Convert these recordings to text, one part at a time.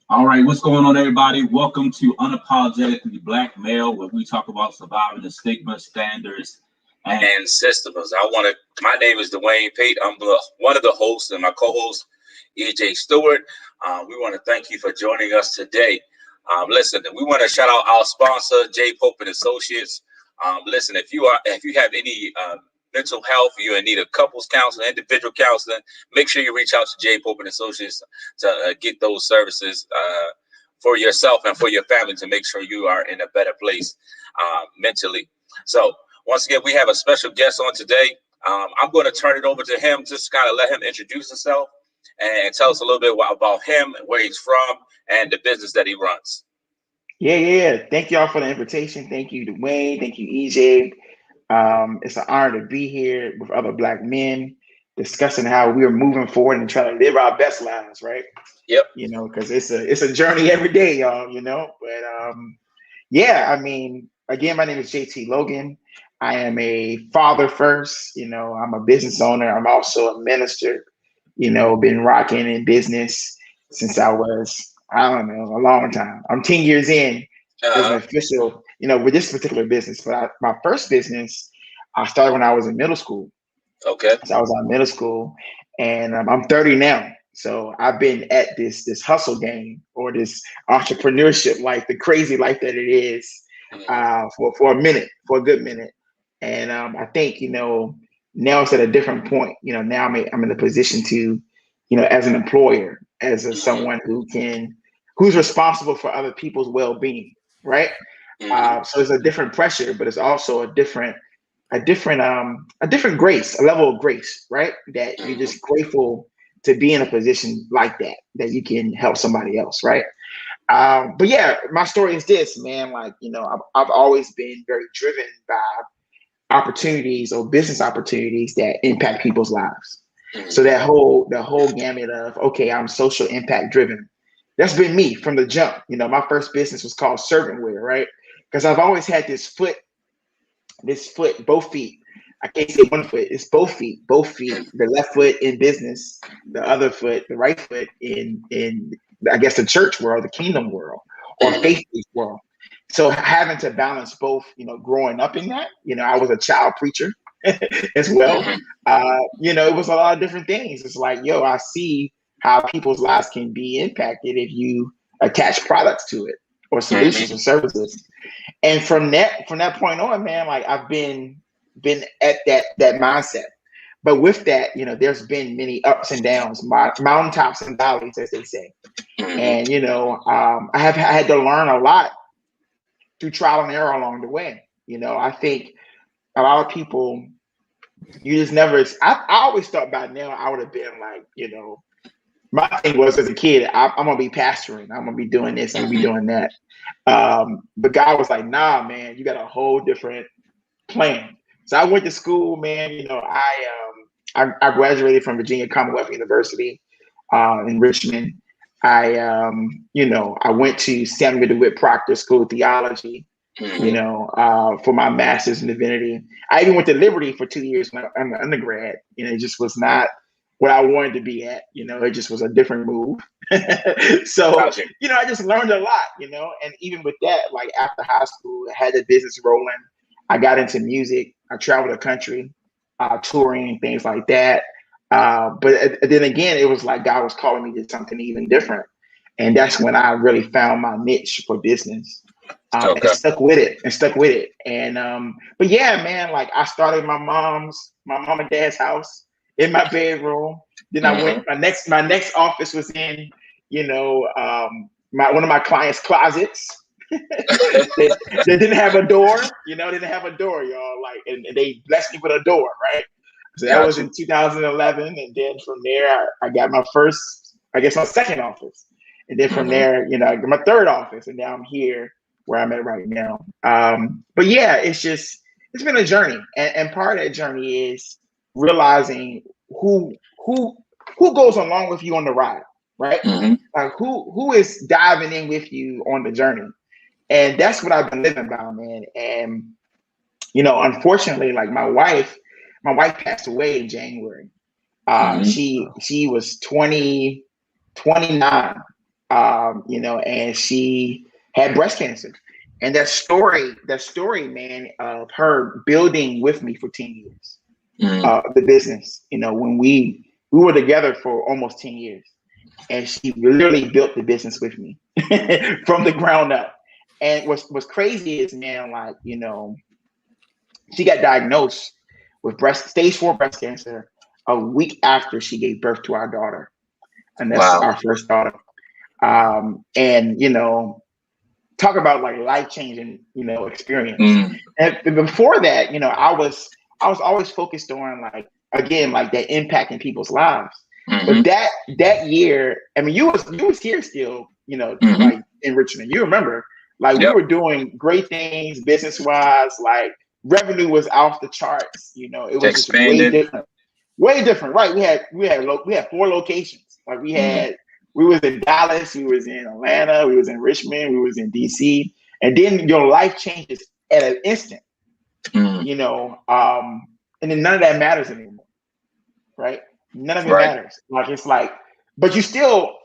All right, what's going on, everybody? Welcome to Unapologetically Black Male, where we talk about surviving the stigma, standards, and systems. My name is Dwayne Pate. I'm one of the hosts, and my co-host, EJ Stewart. We want to thank you for joining us today. Listen, we want to shout out our sponsor, J Pope and Associates. Listen, if you have any mental health, you're in need of couples counseling, individual counseling, make sure you reach out to J Pope and Associates to get those services for yourself and for your family to make sure you are in a better place mentally. So once again, we have a special guest on today. I'm going to turn it over to him, just kind of let him introduce himself and tell us a little bit about him, where he's from, and the business that he runs. Yeah. Thank y'all for the invitation. Thank you, Dwayne. Thank you, EJ. It's an honor to be here with other Black men discussing how we are moving forward and trying to live our best lives, right? Yep. Because it's a journey every day, y'all. But yeah. Again, my name is JT Logan. I am a father first. I'm a business owner. I'm also a minister. Been rocking in business since I was, I don't know, a long time. I'm 10 years in as an official, with this particular business. But my first business, I started when I was in middle school. Okay. So I was in middle school, and I'm 30 now. So I've been at this hustle game or this entrepreneurship life, the crazy life that it is, for a minute, for a good minute. And I think now it's at a different point. Now I'm in a position to, as an employer, someone who's responsible for other people's well-being, right? So it's a different pressure, but it's also a different grace, a level of grace, right? That you're just grateful to be in a position like that you can help somebody else, right? But yeah, my story is this, man. I've always been very driven by opportunities or business opportunities that impact people's lives. So the whole gamut of, okay, I'm social impact driven. That's been me from the jump. My first business was called servant wear, right? Because I've always had this foot, both feet. I can't say one foot, it's both feet. The left foot in business, the other foot, the right foot in I guess the church world, the kingdom world, or faith-based world. So having to balance both, growing up in that, I was a child preacher as well. It was a lot of different things. It's like, I see how people's lives can be impacted if you attach products to it or solutions or services. And from that point on, man, like I've been at that mindset. But with that, there's been many ups and downs, mountaintops and valleys, as they say. And I have had to learn a lot through trial and error along the way. I think a lot of people, you just never. I always thought by now I would have been like, my thing was as a kid, I'm gonna be pastoring, I'm gonna be doing this, I'm gonna be doing that. But God was like, nah, man, you got a whole different plan. So I went to school, man. I graduated from Virginia Commonwealth University in Richmond. I went to Samuel DeWitt Proctor School of Theology, for my master's in divinity. I even went to Liberty for 2 years when I'm an undergrad. It just was not what I wanted to be at. It just was a different move. So, I just learned a lot, and even with that, like after high school, I had the business rolling. I got into music. I traveled the country, touring and things like that. But then again, it was like God was calling me to something even different. And that's when I really found my niche for business. And stuck with it. And but yeah, man, like I started my mom and dad's house in my bedroom. Then I went, my next office was in, one of my clients' closets. they didn't have a door, y'all. Like, and they blessed me with a door, right? So that was in 2011, and then from there, I got my second office, and then from there, I got my third office, and now I'm here where I'm at right now. But yeah, it's been a journey, and part of that journey is realizing who goes along with you on the ride, right? Like who is diving in with you on the journey. And that's what I've been living by, man. And, unfortunately, like my wife passed away in January. She was 29. and she had breast cancer. And that story, man, of her building with me for 10 years, the business, when we were together for almost 10 years, and she literally built the business with me from the ground up. And what's crazy is, man, like, she got diagnosed with stage 4 breast cancer a week after she gave birth to our daughter. And that's our first daughter. And, talk about like life-changing, experience. And before that, I was always focused on like, again, like that impact in people's lives. But that year, I mean, you was here still, like in Richmond. You remember, like we were doing great things business-wise, like revenue was off the charts, it was expanded. Just way different, right? We had 4 locations. Like we was in Dallas, we was in Atlanta, we was in Richmond, we was in DC, and then your life changes at an instant, and then none of that matters anymore, right? None of it matters. Like it's like, but you still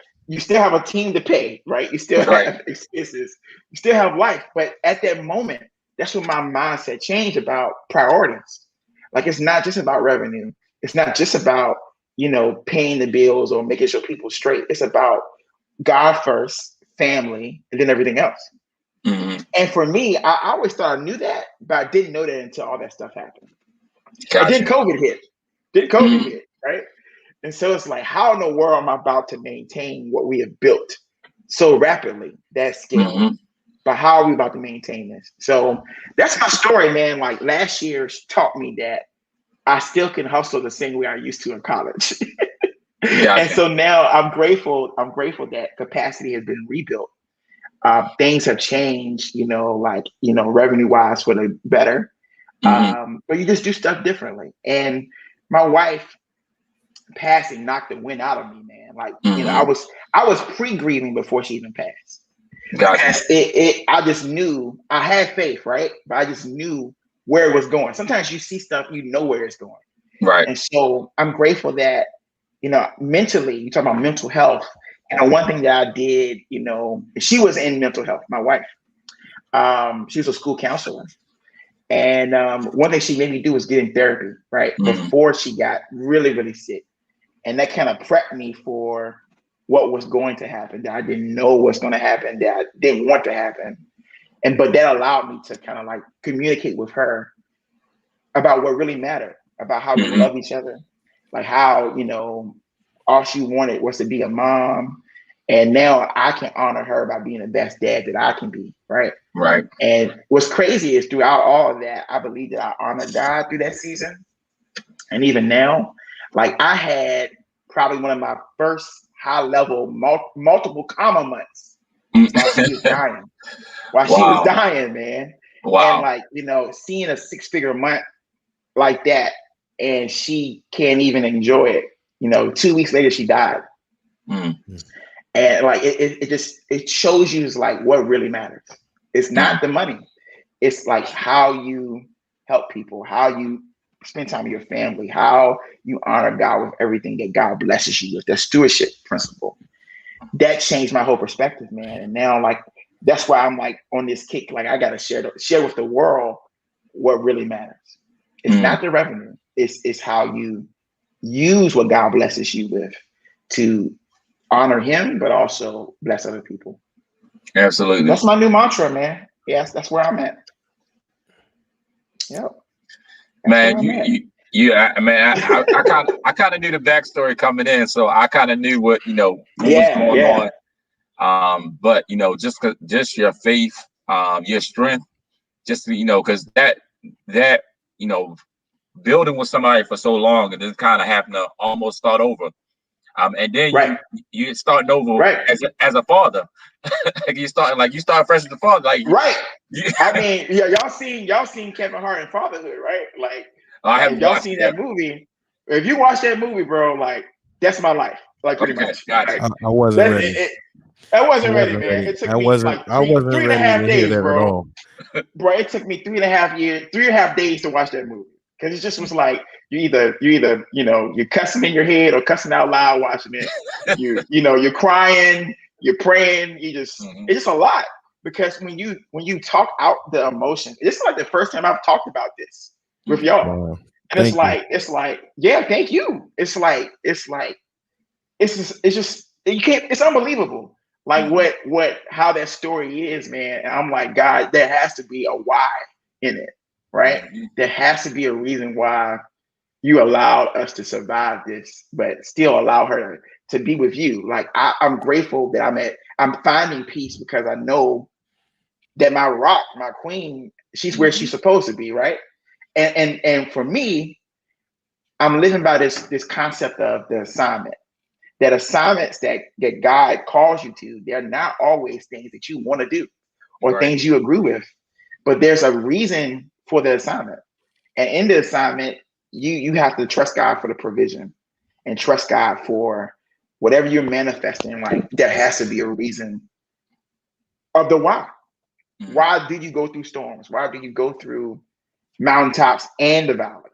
have a team to pay, right? You still have expenses, you still have life. But at that moment, that's when my mindset changed about priorities. Like it's not just about revenue. It's not just about, paying the bills or making sure people straight. It's about God first, family, and then everything else. And for me, I always thought I knew that, but I didn't know that until all that stuff happened. Gotcha. And then COVID hit, right? And so it's like, how in the world am I about to maintain what we have built so rapidly, that scale? But how are we about to maintain this? So that's my story, man. Like last year taught me that I still can hustle the same way I used to in college. And so now I'm grateful that capacity has been rebuilt. Things have changed, revenue wise for the better. But you just do stuff differently. And my wife passing knocked the wind out of me, man. Like, I was pre-grieving before she even passed. Gotcha. I just knew, I had faith, right? But I just knew where it was going. Sometimes you see stuff, where it's going. Right. And so I'm grateful that, mentally, you talk about mental health. And one thing that I did, she was in mental health, my wife. She was a school counselor. And one thing she made me do was get in therapy, right? Before she got really, really sick. And that kind of prepped me for what was going to happen, that I didn't know was going to happen, that I didn't want to happen. But that allowed me to kind of like communicate with her about what really mattered, about how we love each other, like how, all she wanted was to be a mom. And now I can honor her by being the best dad that I can be, right? Right. And what's crazy is throughout all of that, I believe that I honored God through that season. And even now, like I had probably one of my first high level multiple comma months while she was dying. She was dying, man. Wow. And like, seeing a 6-figure month like that, and she can't even enjoy it. 2 weeks later, she died. And like, it shows you like what really matters. It's not the money. It's like how you help people, how you spend time with your family, how you honor God with everything that God blesses you with, the stewardship principle. That changed my whole perspective, man. And now, like, that's why I'm like on this kick. Like, I got to share with the world what really matters. It's not the revenue. It's how you use what God blesses you with to honor Him, but also bless other people. Absolutely. That's my new mantra, man. Yes, that's where I'm at. Yep. Man, I kind of knew the backstory coming in, so I kind of knew what was going on. But just your faith, your strength, just because that building with somebody for so long and then kind of having to almost start over, and then you starting over as a father. You start fresh as a father, like I mean, y'all seen Kevin Hart in Fatherhood, right? Like, y'all seen that movie. If you watch that movie, bro, like that's my life, like pretty much. I wasn't ready. I wasn't ready, man. It took me like three and a half days, bro. Bro, it took me 3.5 days to watch that movie because it just was like you either you're cussing in your head or cussing out loud watching it. You're crying. you're praying, it's just a lot. Because when you talk out the emotion, this is like the first time I've talked about this with y'all. Wow. And it's like, yeah, thank you. It's just you can't, it's unbelievable. Like how that story is, man. And I'm like, God, there has to be a why in it, right? There has to be a reason why you allowed us to survive this, but still allow her to be with you. Like I'm grateful that I'm finding peace because I know that my rock, my queen, she's where she's supposed to be, right? And for me, I'm living by this concept of the assignment. That assignments that God calls you to, they're not always things that you want to do or things you agree with, but there's a reason for the assignment. And in the assignment, you have to trust God for the provision and trust God for whatever you're manifesting. Like there has to be a reason of the why. Why do you go through storms? Why do you go through mountaintops and the valley?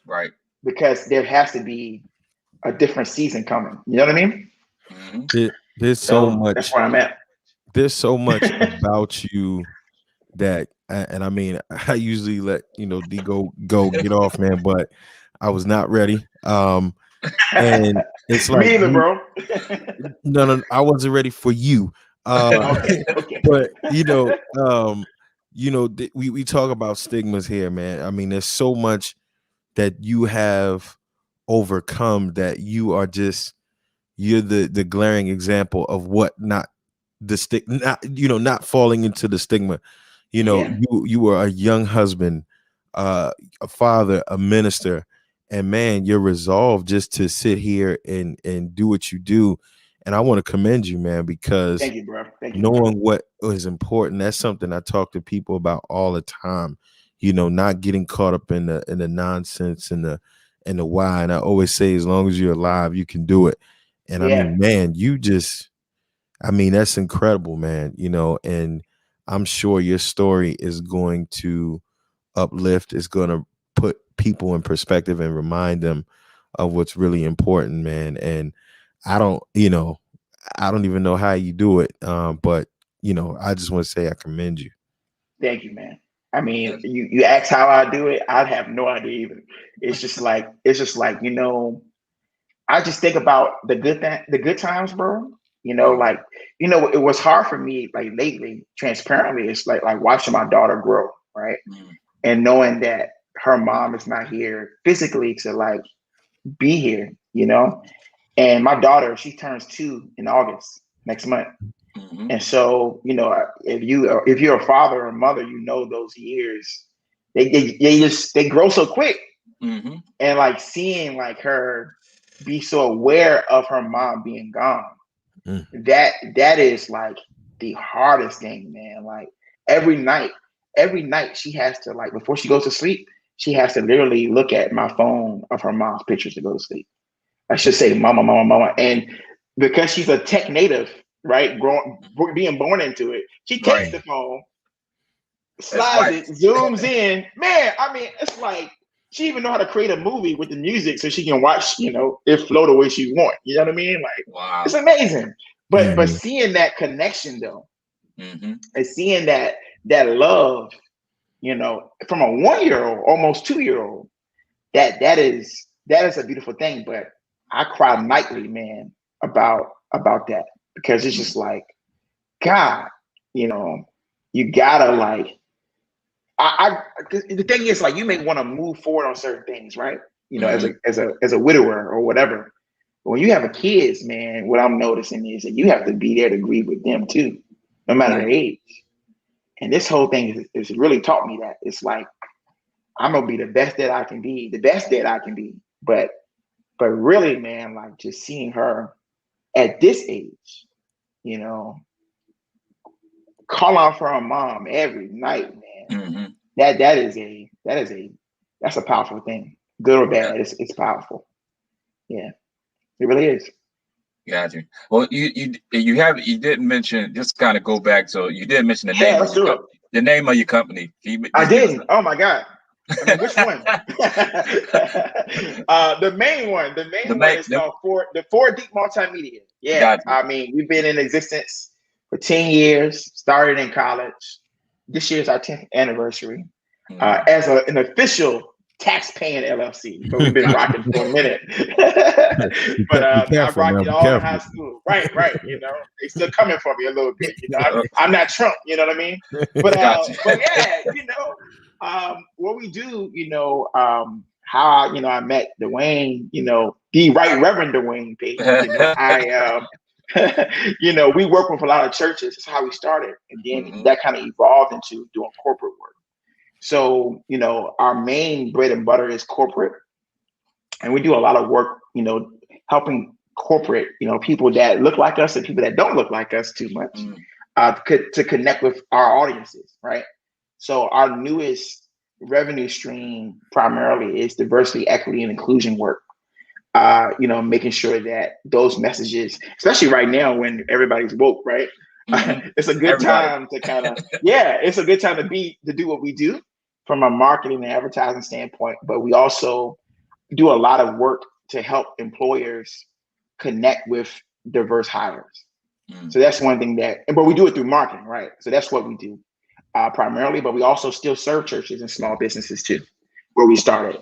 Right. Because there has to be a different season coming. You know what I mean? There's so much. That's where I'm at. There's so much about you that, and I mean, I usually let D go get off, man, but I was not ready. And it's like me either, bro. No, I wasn't ready for you. Okay. But we talk about stigmas here, man. I mean, there's so much that you have overcome that you're the glaring example of what not falling into the stigma. You were a young husband, a father, a minister, and man, your resolve just to sit here and do what you do. And I want to commend you, man, because thank you, bro. Knowing what is important, that's something I talk to people about all the time. Not getting caught up in the nonsense and the why. And I always say, as long as you're alive, you can do it. And I mean, man, that's incredible, man. And I'm sure your story is going to uplift. It's going to put people in perspective and remind them of what's really important, man. And I don't even know how you do it. But I just want to say I commend you. Thank you, man. I mean, you ask how I do it, I have no idea either. It's just like, I just think about the good times, bro. It was hard for me, like lately, transparently, it's like watching my daughter grow, right? And knowing that her mom is not here physically to like be here, And my daughter, she turns 2 in August next month. And so, if you're a father or a mother, those years, they grow so quick. And like seeing like her be so aware of her mom being gone, that is like the hardest thing, man. Like every night she has to, like, before she goes to sleep, she has to literally look at my phone of her mom's pictures to go to sleep. I should say mama, mama, mama. And because she's a tech native, right? Being born into it, she takes the phone, slides it, zooms in. Man, I mean, it's like she even know how to create a movie with the music so she can watch, it flow the way she wants. You know what I mean? Like, wow, it's amazing. But seeing that connection though, and seeing that love, from a 1-year-old, almost 2-year-old, that is a beautiful thing. But I cry nightly, man, about that, because it's just like, God, you gotta like, the thing is, like, you may want to move forward on certain things, right? As a widower or whatever. But when you have kids, man, what I'm noticing is that you have to be there to grieve with them too, no matter their age. And this whole thing has really taught me that it's like, I'm gonna be the best that I can be, But really, man, like just seeing her at this age, call out for her mom every night, man. That's a powerful thing. Good or bad, it's powerful. Yeah, it really is. Gotcha. Well, you didn't mention, just kind of go back. So you did mention the name of your company. The name of your company. I didn't. Oh my God. I mean, which one? The main one. The main one is called the Four Deep Multimedia. Yeah. Gotcha. I mean, we've been in existence for 10 years, started in college. This year's our 10th anniversary. As an official tax-paying LLC, but we've been rocking for a minute. But I rocked it all in high school. Right. You know, they still coming for me a little bit. You know, I'm not Trump. You know what I mean? But yeah, you know, what we do, you know, how I met Dwayne, you know, the Right Reverend Dwayne Pate. You know, you know, we work with a lot of churches. That's how we started, and then that kind of evolved into doing corporate work. So, you know, our main bread and butter is corporate, and we do a lot of work, you know, helping corporate, you know, people that look like us and people that don't look like us too much, to connect with our audiences, right? So our newest revenue stream primarily is diversity, equity, and inclusion work. You know, making sure that those messages, especially right now when everybody's woke, right? It's a good time to kind of, it's a good time to do what we do from a marketing and advertising standpoint. But we also do a lot of work to help employers connect with diverse hires. So that's one thing but we do it through marketing, right? So that's what we do primarily, but we also still serve churches and small businesses too, where we started.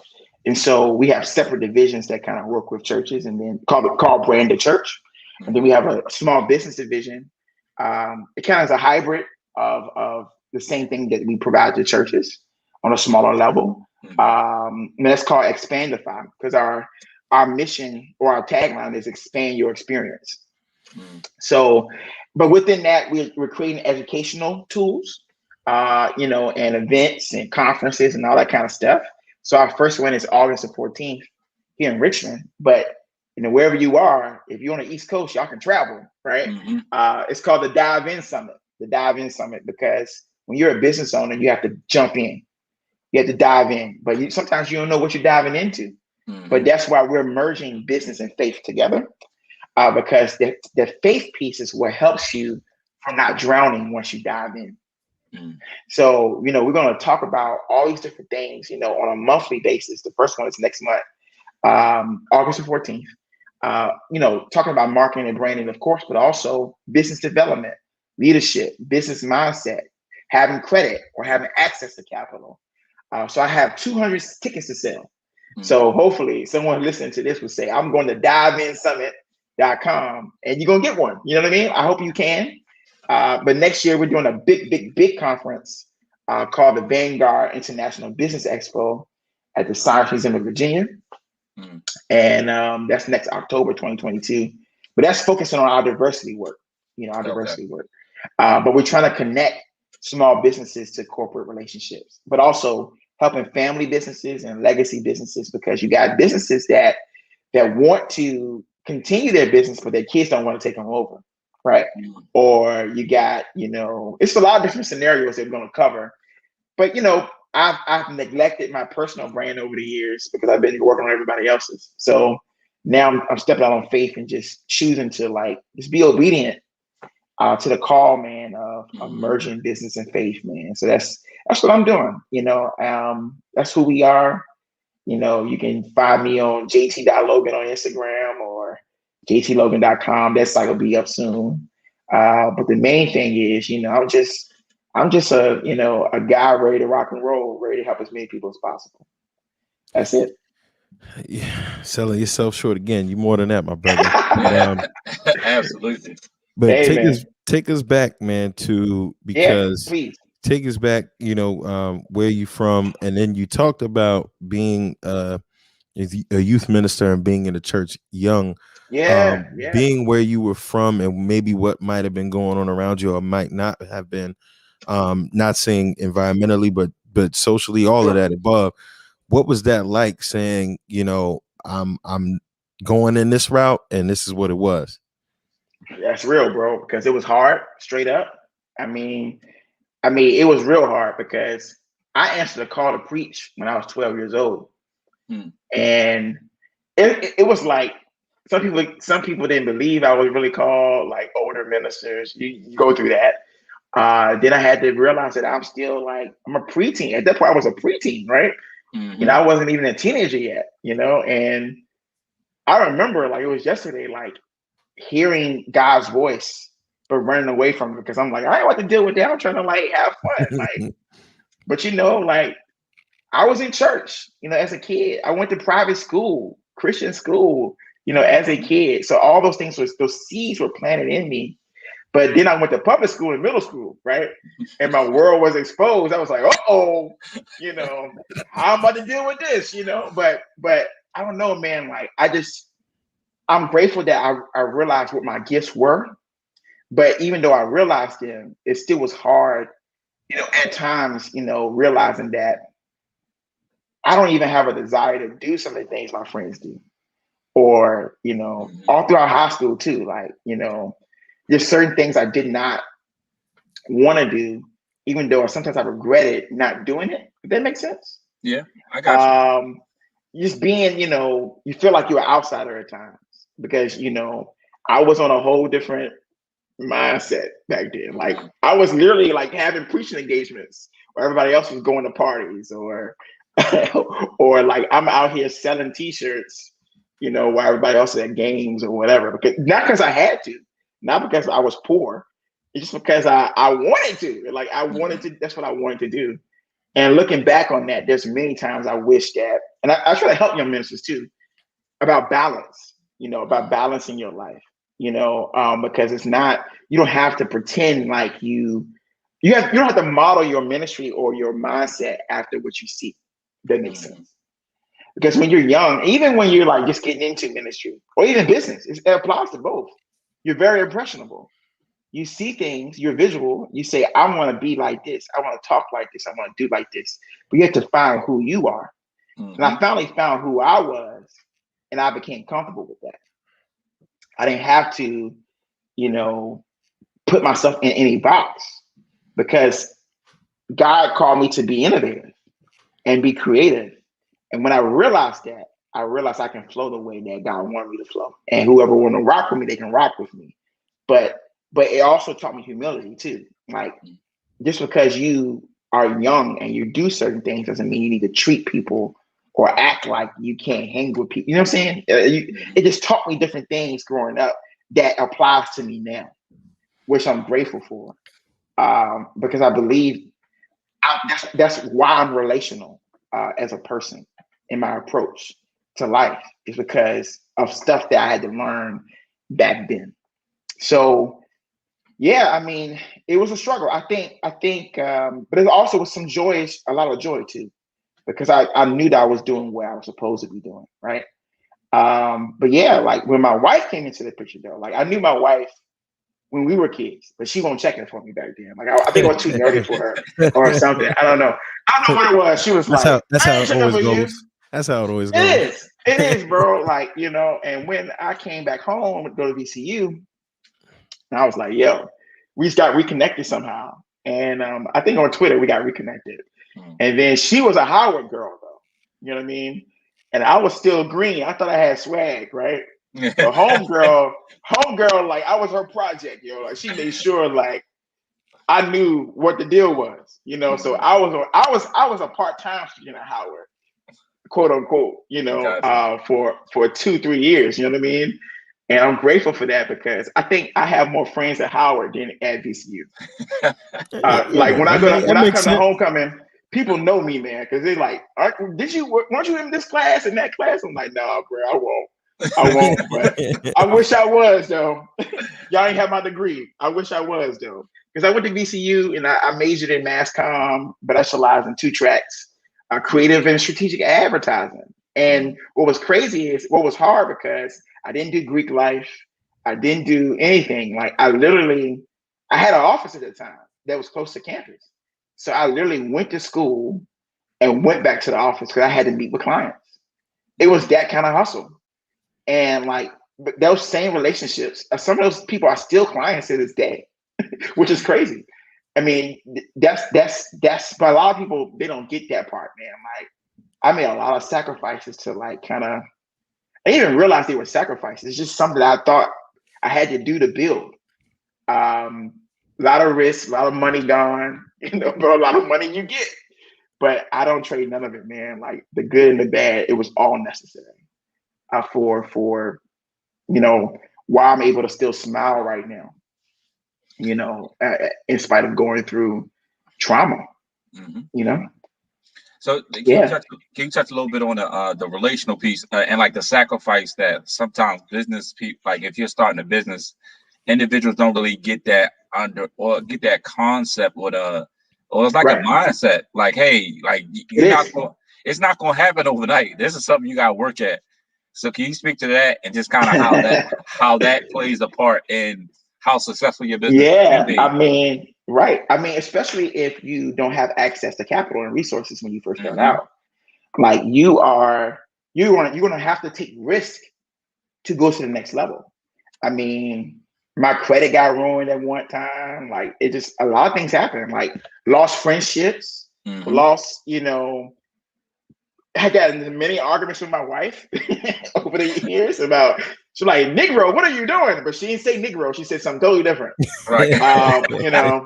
And so we have separate divisions that kind of work with churches, and then called Branded Church. And then we have a small business division. It kind of is a hybrid of the same thing that we provide to churches on a smaller level. And that's called Expandify, because our mission or our tagline is expand your experience. So, but within that, we're creating educational tools, you know, and events and conferences and all that kind of stuff. So our first one is August the 14th here in Richmond, but you know, wherever you are, if you're on the East Coast, y'all can travel, right? It's called the Dive In Summit, because when you're a business owner, you have to jump in, you have to dive in, but sometimes you don't know what you're diving into. But that's why we're merging business and faith together, because the faith piece is what helps you from not drowning once you dive in. So, you know, we're going to talk about all these different things, you know, on a monthly basis. The first one is next month, August the 14th. You know, talking about marketing and branding, of course, but also business development, leadership, business mindset, having credit or having access to capital. So I have 200 tickets to sell. So hopefully someone listening to this will say, I'm going to diveinsummit.com and you're going to get one. You know what I mean? I hope you can. But next year we're doing a big conference called the Vanguard International Business Expo at the Science Museum of Virginia. And that's next October 2022. But that's focusing on our diversity work, you know, diversity work. But we're trying to connect small businesses to corporate relationships, but also helping family businesses and legacy businesses, because you got businesses that want to continue their business, but their kids don't want to take them over, right? Or you got, you know, it's a lot of different scenarios that we're going to cover. But, you know, I've neglected my personal brand over the years because I've been working on everybody else's. So now I'm stepping out on faith and just choosing to just be obedient to the call, man, of merging business and faith, man. So that's what I'm doing. You know, that's who we are. You know, you can find me on JT.Logan on Instagram or JTLogan.com. That site will be up soon. But the main thing is, you know, I'm just a guy ready to rock and roll, ready to help as many people as possible. That's it. Yeah, selling yourself short again. You more than that, my brother. Absolutely. But take us back, man, because take us back, you know, where you from, and then you talked about being a youth minister and being in the church young. Being where you were from and maybe what might have been going on around you or might not have been, not saying environmentally, but socially, all of that above. What was that like, saying, you know, I'm going in this route and this is what it was? That's real, bro, because it was hard, straight up. I mean, it was real hard because I answered a call to preach when I was 12 years old. And it was like, some people didn't believe I was really called, like older ministers. You go through that. Then I had to realize that I'm still I'm a preteen. At that point, I was a preteen, right? You know, I wasn't even a teenager yet, you know, and I remember like it was yesterday, like hearing God's voice, but running away from it because I'm like, I ain't want to deal with that. I'm trying to like have fun. Like, but you know, like I was in church, you know, as a kid. I went to private school, Christian school, you know, as a kid. So all those things those seeds were planted in me. But then I went to public school and middle school, right? And my world was exposed. I was like, uh-oh, you know, how am I about to deal with this, you know? But I don't know, man. Like I'm grateful that I realized what my gifts were. But even though I realized them, it still was hard, you know, at times, you know, realizing that I don't even have a desire to do some of the things my friends do. Or, you know, all throughout high school too, like, you know, there's certain things I did not want to do, even though sometimes I regretted not doing it. If that makes sense? Yeah, I got you. Just being, you know, you feel like you're an outsider at times because, you know, I was on a whole different mindset back then. Like I was literally like having preaching engagements where everybody else was going to parties or or like I'm out here selling t-shirts, you know, while everybody else is at games or whatever. Because not because I had to, not because I was poor. It's just because I wanted to. Like I wanted to, that's what I wanted to do. And looking back on that, there's many times I wish that, and I try to help young ministers too, about balance, you know, about balancing your life, you know, because it's not, you don't have to pretend like you don't have to model your ministry or your mindset after what you see. That makes sense. Because when you're young, even when you're like just getting into ministry or even business, it applies to both. You're very impressionable. You see things, you're visual, you say, I want to be like this, I want to talk like this, I want to do like this. But you have to find who you are. And I finally found who I was, and I became comfortable with that. I didn't have to, you know, put myself in any box because God called me to be innovative and be creative. And when I realized that, I realized I can flow the way that God wanted me to flow. And whoever want to rock with me, they can rock with me. But it also taught me humility too. Like just because you are young and you do certain things doesn't mean you need to treat people or act like you can't hang with people. You know what I'm saying? It just taught me different things growing up that applies to me now, which I'm grateful for. Because I believe that's why I'm relational as a person in my approach to life, is because of stuff that I had to learn back then. So yeah, I mean, it was a struggle. I think, but it also was a lot of joy too, because I knew that I was doing what I was supposed to be doing, right? But yeah, like when my wife came into the picture though, like I knew my wife when we were kids, but she won't check it for me back then. Like I think I was too nerdy for her or something. I don't know what it was. She was that's like, that's I how ain't it always checking for goes. you. That's how it always goes. It is, bro. Like, you know, and when I came back home to go to VCU, and I was like, yo, we just got reconnected somehow. And I think on Twitter, we got reconnected. And then she was a Howard girl, though. You know what I mean? And I was still green. I thought I had swag, right? So homegirl, like I was her project, yo. Like she made sure, like I knew what the deal was, you know. So I was a part-time student at Howard, quote unquote, you know, for 2-3 years. You know what I mean? And I'm grateful for that because I think I have more friends at Howard than at VCU. Like when I come to homecoming, people know me, man, because they're like, weren't you in this class and that class? I'm like, no, bro, I won't. But I wish I was though. Y'all ain't have my degree. I wish I was though, because I went to VCU and I majored in mass comm, but I specialized in 2 tracks: creative and strategic advertising. And what was hard because I didn't do Greek life. I didn't do anything. Like I had an office at the time that was close to campus. So I literally went to school and went back to the office because I had to meet with clients. It was that kind of hustle. And like those same relationships, some of those people are still clients to this day, which is crazy. I mean, that's but a lot of people, they don't get that part, man. Like I made a lot of sacrifices to like kind of, I didn't even realize they were sacrifices. It's just something that I thought I had to do to build. A lot of risk, a lot of money gone, you know, but a lot of money you get. but I don't trade none of it, man. Like the good and the bad, it was all necessary for you know, why I'm able to still smile right now, you know, in spite of going through trauma, you know. So can you touch a little bit on the relational piece and like the sacrifice that sometimes business people, like if you're starting a business, individuals don't really get that get that concept or it's like a Right. mindset. Like, hey, like it's not gonna happen overnight. This is something you gotta work at. So can you speak to that and just kind of how that plays a part in how successful your business can be? I mean, right. I mean, especially if you don't have access to capital and resources when you first start out. Like you're gonna have to take risk to go to the next level. I mean, my credit got ruined at one time. Like it just a lot of things happen. Like lost friendships, lost, you know, I got into many arguments with my wife over the years about she's like, Negro, what are you doing? But she didn't say Negro, she said something totally different. Right. You know,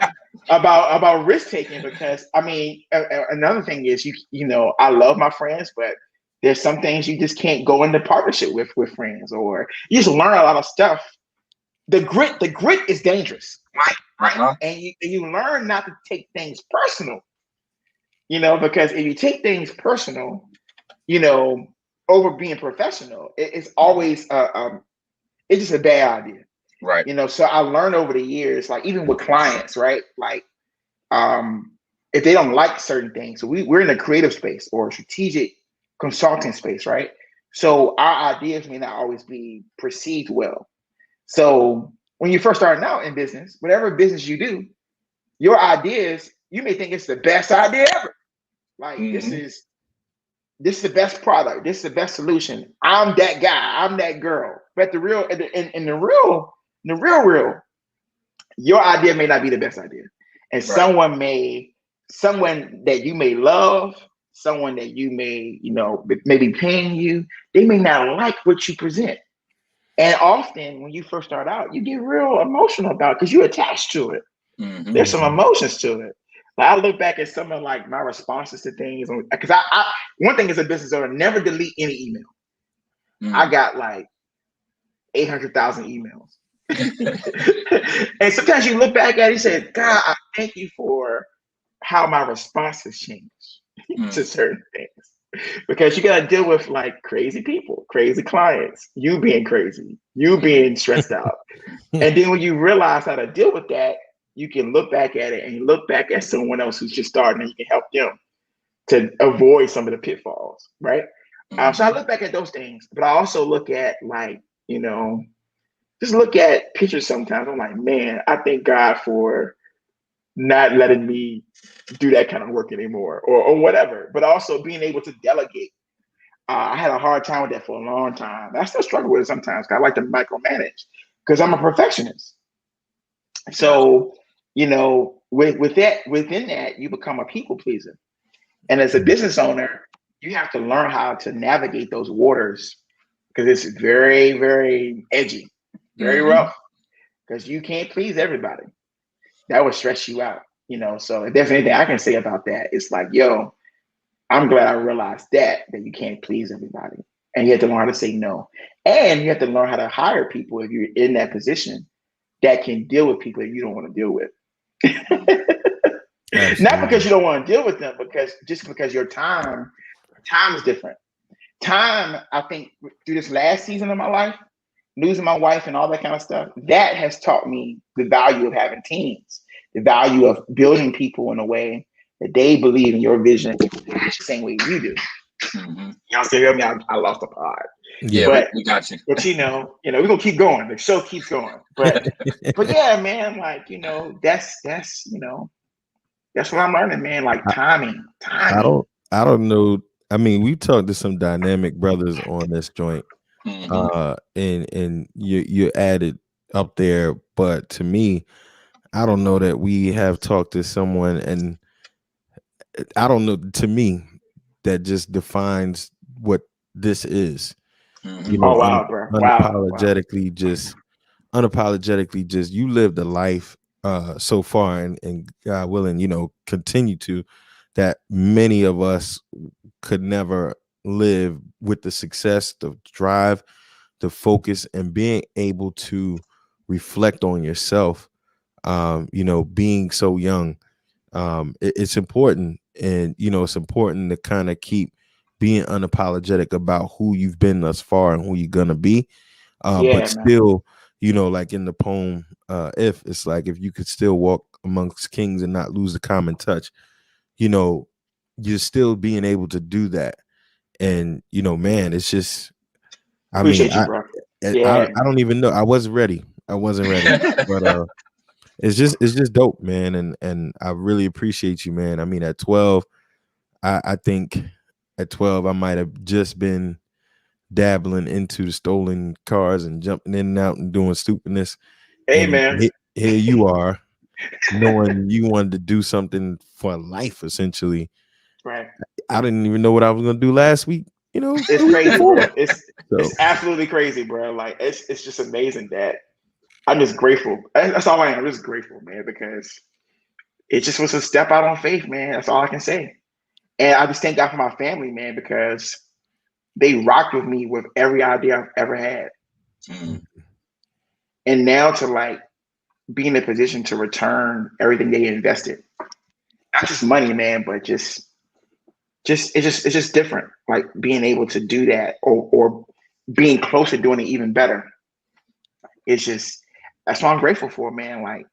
about risk taking, because I mean, another thing is you know, I love my friends, but there's some things you just can't go into partnership with friends, or you just learn a lot of stuff. The grit is dangerous, right? And you learn not to take things personal, you know, because if you take things personal, you know, over being professional, it's always it's just a bad idea, right? You know, so I learned over the years, like even with clients, right? Like, if they don't like certain things, so we're in a creative space or a strategic consulting space, right? So our ideas may not always be perceived well. So when you're first starting out in business, whatever business you do, your ideas, you may think it's the best idea ever. Like this is the best product. This is the best solution. I'm that guy. I'm that girl. But the real, in the real, your idea may not be the best idea. And someone that you may love, someone that you may, you know, maybe paying you, they may not like what you present. And often when you first start out, you get real emotional about it because you're attached to it. There's some emotions to it. I look back at some of like my responses to things, because I one thing as a business owner, never delete any email. I got like 800,000 emails. And sometimes you look back at it and you say, God, I thank you for how my responses change to certain things. Because you got to deal with like crazy people, crazy clients, you being crazy, you being stressed out. And then when you realize how to deal with that, you can look back at it and you look back at someone else who's just starting and you can help them to avoid some of the pitfalls, right? So I look back at those things, but I also look at like, you know, just look at pictures sometimes. I'm like, man, I thank God for not letting me do that kind of work anymore or whatever, but also being able to delegate. I had a hard time with that for a long time. I still struggle with it sometimes because I like to micromanage because I'm a perfectionist. So, you know, within that, you become a people pleaser. And as a business owner, you have to learn how to navigate those waters because it's very, very edgy, very rough, because you can't please everybody. That would stress you out, you know. So if there's anything I can say about that, it's like, yo, I'm glad I realized that you can't please everybody. And you have to learn how to say no. And you have to learn how to hire people if you're in that position that can deal with people that you don't want to deal with. Not because you don't want to deal with them, because your time is different. Time, I think, through this last season of my life, losing my wife and all that kind of stuff, that has taught me the value of having teams, the value of building people in a way that they believe in your vision the same way you do. Y'all still hear me? I lost the pod. Yeah, but we got you. But you know, we're gonna keep going. The show keeps going. But yeah, man, like, you know, that's you know, that's what I'm learning, man. Like timing. I don't know. I mean, we talked to some dynamic brothers on this joint, and you added up there, but to me, I don't know that we have talked to someone, and I don't know, to me, that just defines what this is. You know, unapologetically, just you lived a life so far, and God willing, you know, continue to that many of us could never live, with the success, the drive, the focus, and being able to reflect on yourself. Being so young, it's important, and it's important to kind of keep being unapologetic about who you've been thus far and who you're gonna be. But Yeah, man. still, like in the poem, if it's like, if you could still walk amongst kings and not lose the common touch, you're still being able to do that. And man, it's just, I mean, Appreciate you, bro. I Yeah, man. don't even know. I wasn't ready. But it's just dope, man. And I really appreciate you, man. I mean, at 12, I think at 12 I might have just been dabbling into the stolen cars and jumping in and out and doing stupidness. Hey, And man. here you are, knowing you wanted to do something for life, essentially. Right. I didn't even know what I was gonna do last week. It's crazy, bro. It's So absolutely crazy, bro. Like it's just amazing that I'm just grateful. That's all I am. I'm just grateful, man, because it just was a step out on faith, man. That's all I can say. And I just thank God for my family, man, because they rocked with me with every idea I've ever had. Mm. And now to like be in a position to return everything they invested. Not just money, man, but it's just different. Like being able to do that or being close to doing it even better. It's just that's what I'm grateful for, man. Like,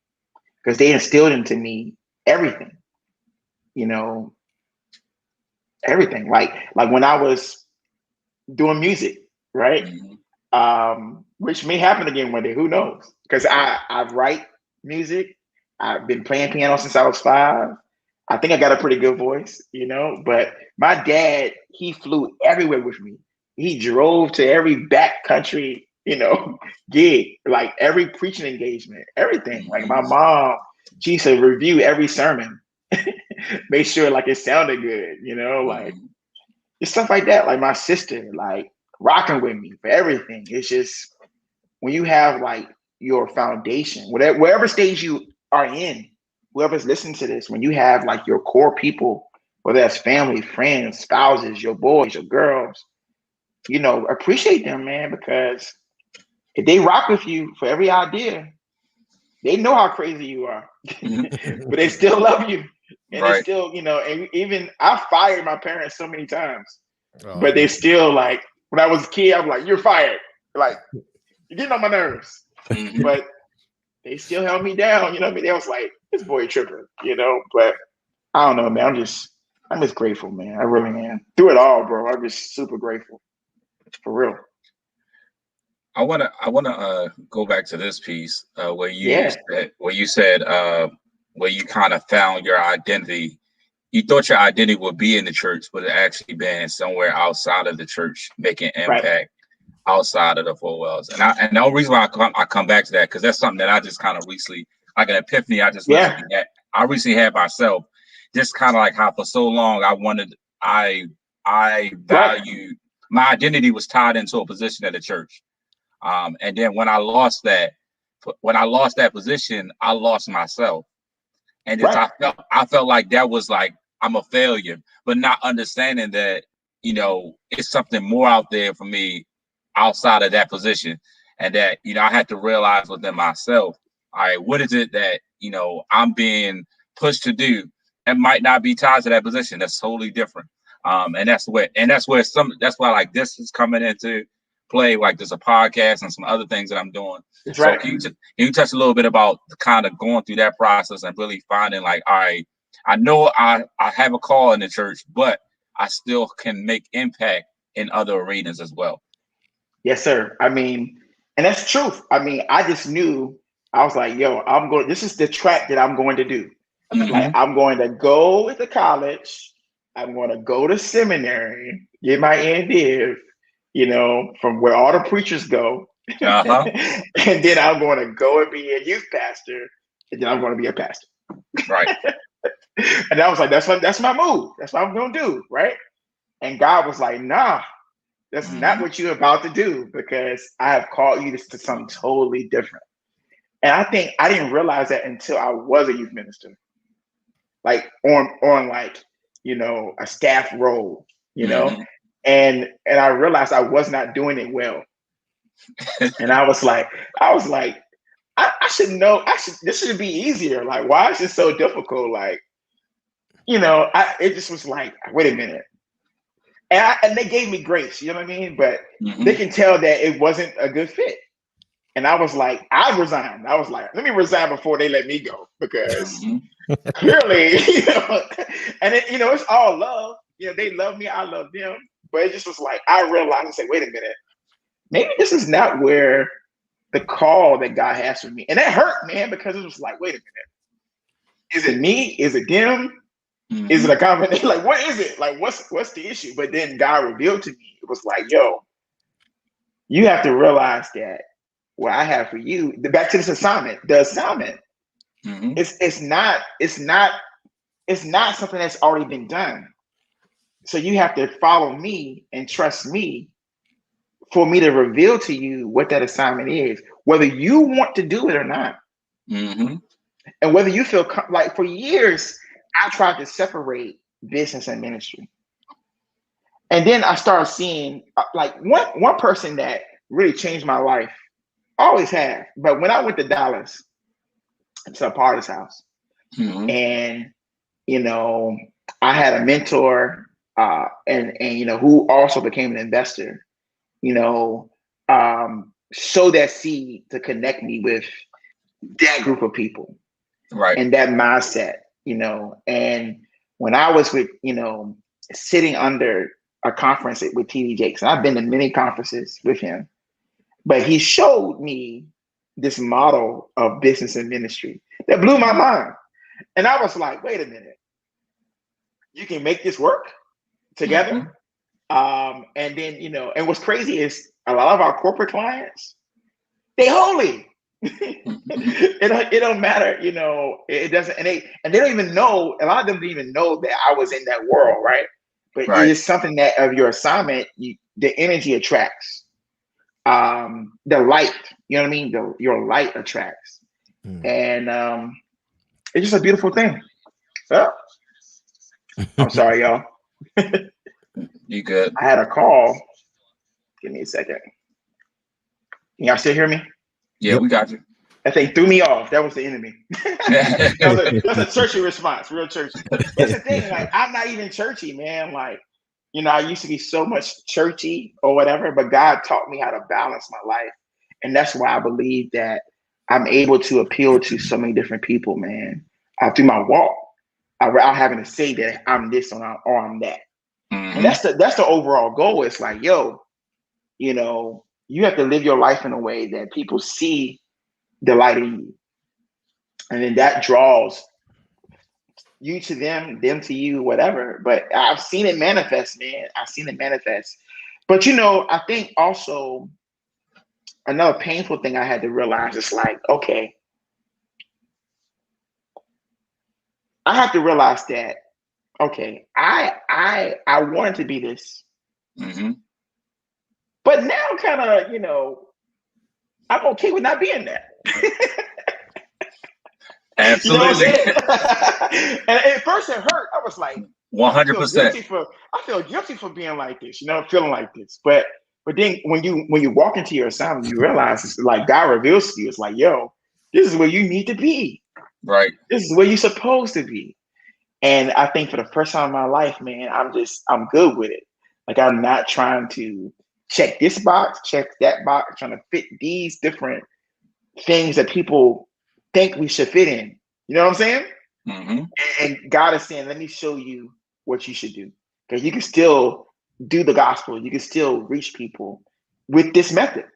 because they instilled into me everything, you know, everything. Like when I was doing music, right? Which may happen again one day, who knows? Because I write music. I've been playing piano since I was 5. I think I got a pretty good voice, but my dad, he flew everywhere with me. He drove to every back country, gig, like every preaching engagement, everything. Like my mom, she used to review every sermon, make sure like it sounded good, like it's stuff like that. Like my sister, like rocking with me for everything. It's just when you have like your foundation, wherever stage you are in, whoever's listening to this, when you have like your core people, whether that's family, friends, spouses, your boys, your girls, appreciate them, man, because if they rock with you for every idea, they know how crazy you are, but they still love you. And they still, and even I fired my parents so many times, but they still like, when I was a kid, I'm like, you're fired. Like, you're getting on my nerves. But they still held me down. You know what I mean? They was like, this boy tripping, but I don't know, man. I'm just grateful, man. I really am. Through it all, bro. I'm just super grateful. For real. I wanna go back to this piece where you said where you kind of found your identity. You thought your identity would be in the church, but it actually been somewhere outside of the church, making impact outside of the four walls. And the only reason why I come back to that, because that's something that I just kind of recently, like an epiphany I just recently had. I recently had myself, just kind of like how for so long I valued my identity was tied into a position at the church. And then when I lost that position, I lost myself. And just I felt like that was like I'm a failure, but not understanding that, it's something more out there for me outside of that position. And that, I had to realize within myself, all right, what is it that, I'm being pushed to do that might not be tied to that position? That's totally different. And that's why like this is coming into play, like there's a podcast and some other things that I'm doing. That's So right. can you touch a little bit about kind of going through that process and really finding like, all right, I know I have a call in the church, but I still can make impact in other arenas as well. Yes, sir. I mean, and that's the truth. I mean, I just knew, I was like, yo, this is the track that I'm going to do. Like, I'm going to go to college. I'm going to go to seminary, get my MDiv, from where all the preachers go. And then I'm going to go and be a youth pastor. And then I'm going to be a pastor. Right. And I was like, that's my move. That's what I'm going to do. Right. And God was like, nah, that's not what you're about to do, because I have called you to something totally different. And I think I didn't realize that until I was a youth minister. Like on like a staff role, and I realized I was not doing it well. And I was like, I should know. This should be easier. Like, why is it so difficult? Like, it just was like, wait a minute. And they gave me grace, you know what I mean? But they can tell that it wasn't a good fit. And I was like, I resigned. I was like, let me resign before they let me go, because clearly, and it's all love. They love me, I love them. But it just was like, I realized and said, wait a minute, maybe this is not where the call that God has for me. And that hurt, man, because it was like, wait a minute. Is it me? Is it them? Is it a combination? Like, what is it? Like, what's the issue? But then God revealed to me, it was like, yo, you have to realize that what I have for you, back to this assignment, the assignment, it's not something that's already been done. So you have to follow me and trust me for me to reveal to you what that assignment is, whether you want to do it or not. And whether you feel like, for years, I tried to separate business and ministry. And then I started seeing like one person that really changed my life, always have. But when I went to Dallas, to a party's house, and I had a mentor, and who also became an investor, sow that seed to connect me with that group of people, right? And that mindset, and when I was with, sitting under a conference with TD Jakes, and I've been to many conferences with him, but he showed me this model of business and ministry that blew my mind. And I was like, wait a minute, you can make this work together. And then, and what's crazy is a lot of our corporate clients, they holy. It don't matter, it doesn't, and they don't even know, a lot of them didn't even know that I was in that world, right? But it is something that of your assignment, the energy attracts. The light, you know what I mean? Your light attracts. And it's just a beautiful thing. So, I'm sorry, y'all. You good? I had a call. Give me a second. Can y'all still hear me? Yeah, we got you. That thing threw me off. That was the enemy. That's a churchy response, real churchy. That's the thing. Like, I'm not even churchy, man. Like, I used to be so much churchy or whatever, but God taught me how to balance my life. And that's why I believe that I'm able to appeal to so many different people, man, through my walk. Without having to say that I'm this or I'm that. And that's the overall goal. It's like, yo, you have to live your life in a way that people see the light in you. And then that draws you to them to you, whatever. But I've seen it manifest, man. I've seen it manifest. But, I think also another painful thing I had to realize is like, okay, I have to realize that, okay, I wanted to be this. But now kind of, I'm okay with not being that. Absolutely. And at first it hurt. I was like, 100%. I feel guilty for being like this, feeling like this. But then when you walk into your assignment, you realize it's like God reveals to you. It's like, yo, this is where you need to be. Right. This is where you're supposed to be. And I think for the first time in my life, man, I'm good with it. Like, I'm not trying to check this box, check that box, trying to fit these different things that people think we should fit in. You know what I'm saying? And God is saying, let me show you what you should do. Because you can still do the gospel. You can still reach people with this method.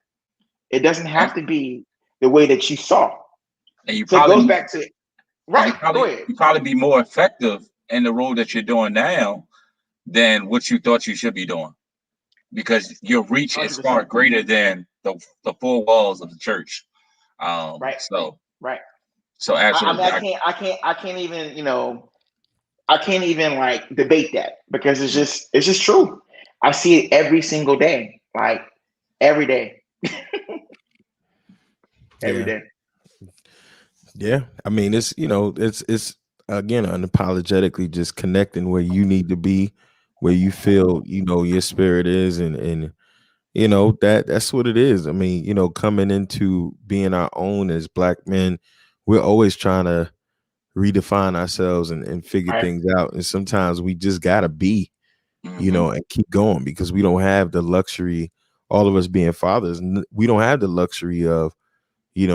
It doesn't have to be the way that you saw. And it goes back to, right, go ahead. You probably be more effective in the role that you're doing now than what you thought you should be doing. Because your reach 100%. Is far greater than the four walls of the church. Right. So absolutely. I can't even like debate that, because it's just true. I see it every single day, like every day. Every day. Yeah. I mean, it's again, unapologetically just connecting where you need to be, where you feel, your spirit is, and that's what it is. I mean, coming into being our own as Black men, we're always trying to redefine ourselves and figure Right. things out. And sometimes we just gotta be, Mhm. and keep going, because we don't have the luxury, all of us being fathers, we don't have the luxury of,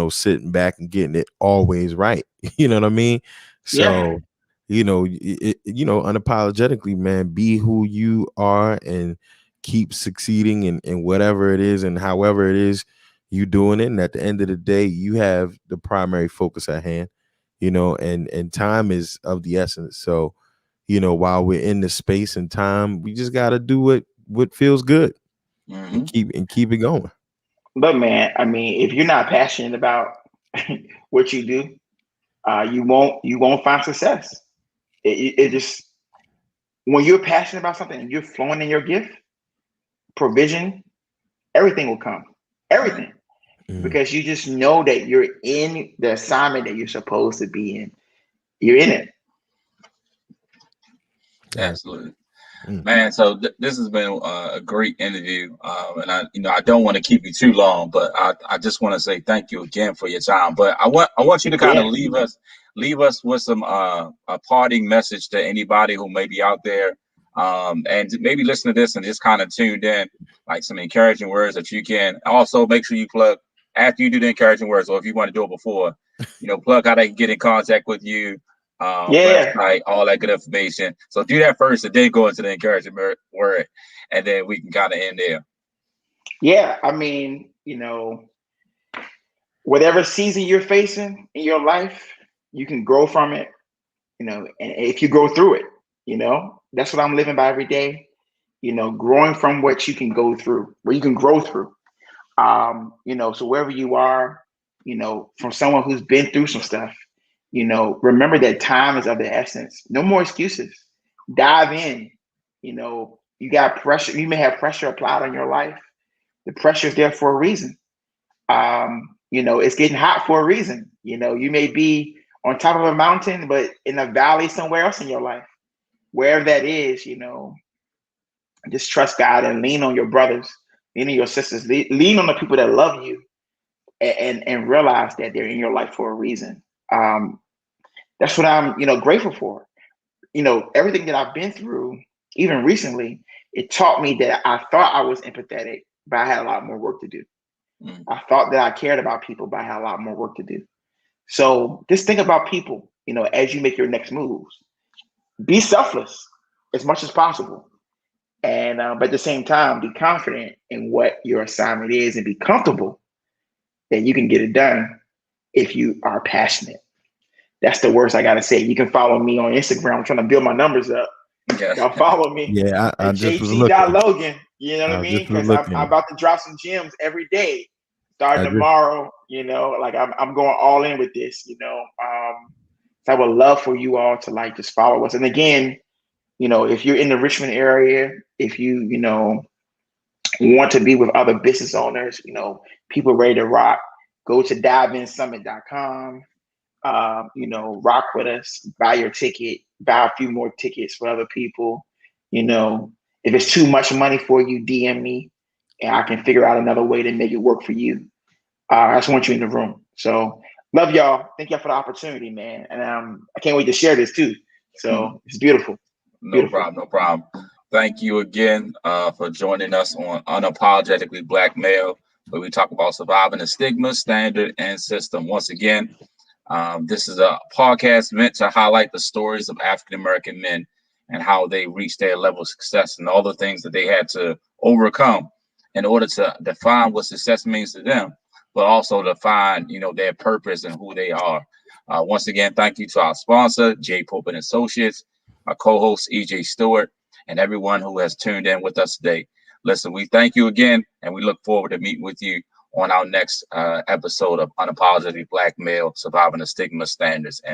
sitting back and getting it always right. You know what I mean? Yeah. So, unapologetically, man, be who you are and keep succeeding in whatever it is and however it is you doing it. And at the end of the day, you have the primary focus at hand, and time is of the essence. So, while we're in the space and time, we just got to do what feels good and Mhm. keep it going. But man, I mean, if you're not passionate about what you do, you won't find success. It just, when you're passionate about something and you're flowing in your gift, provision, everything will come. Everything. Mm. Because you just know that you're in the assignment that you're supposed to be in. You're in it. Absolutely. Mm. Man, so this has been a great interview, and I don't want to keep you too long, but I just want to say thank you again for your time. But I want you to kind of Yeah. leave us with some a parting message to anybody who may be out there, and maybe listen to this and just kind of tuned in, like some encouraging words that you can. Also, make sure you plug after you do the encouraging words, or if you want to do it before, plug how they can get in contact with you, Yeah. website, all that good information. So do that first and then go into the encouragement word, and then we can kind of end there. Yeah. I mean, whatever season you're facing in your life, you can grow from it, and if you go through it, that's what I'm living by every day, growing from what you can go through, where you can grow through. So wherever you are, from someone who's been through some stuff, remember that time is of the essence. No more excuses. Dive in. You got pressure. You may have pressure applied on your life. The pressure is there for a reason. It's getting hot for a reason. You may be on top of a mountain, but in a valley somewhere else in your life. Wherever that is, just trust God and lean on your brothers, lean on your sisters, lean on the people that love you, and realize that they're in your life for a reason. That's what I'm, grateful for. Everything that I've been through, even recently, it taught me that I thought I was empathetic, but I had a lot more work to do. Mm. I thought that I cared about people, but I had a lot more work to do. So just think about people, as you make your next moves. Be selfless as much as possible. And but at the same time, be confident in what your assignment is and be comfortable that you can get it done if you are passionate. That's the worst I gotta say. You can follow me on Instagram. I'm trying to build my numbers up. Yeah. Y'all follow me Yeah, I at just was JT looking. Logan. You know what I I mean? just was Because I'm looking. about to drop some gems every day, starting I just tomorrow. Like I'm going all in with this. So I would love for you all to like just follow us. And again, if you're in the Richmond area, if you want to be with other business owners, people ready to rock, go to diveinsummit.com. Rock with us, buy your ticket, buy a few more tickets for other people. If it's too much money for you, DM me and I can figure out another way to make it work for you. I just want you in the room. So love y'all. Thank y'all for the opportunity, man. And I can't wait to share this too. So it's beautiful. No Beautiful. problem. No problem. Thank you again for joining us on Unapologetically Black Male, where we talk about surviving the stigma, standard, and system. Once again, this is a podcast meant to highlight the stories of African American men and how they reached their level of success and all the things that they had to overcome in order to define what success means to them, but also define, their purpose and who they are. Once again, thank you to our sponsor, J. Pope and Associates, our co-host, EJ Stewart, and everyone who has tuned in with us today. Listen, we thank you again, and we look forward to meeting with you on our next episode of Unapologetically Black Male, Surviving the Stigma, Standards, and